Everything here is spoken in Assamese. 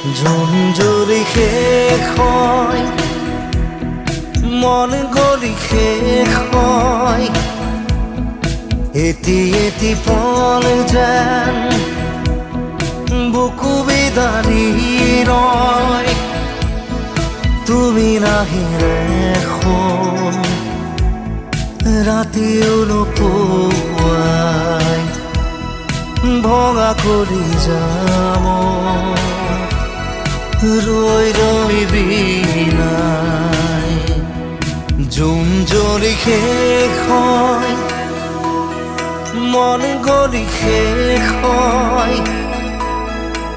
জোন জুৰি শেষ হয়, মন গলি শেষ হয়, এটি এটি পল যেন বুকু বিদাৰি ৰয়। তুমি নাহিলে এখন ৰাতিও নোপোৱাই ভঙা কৰি যাম ৰৈ ৰৈ বিনাই। জোন জ্বলি শেষ হয়, মন গলি শেষ হয়,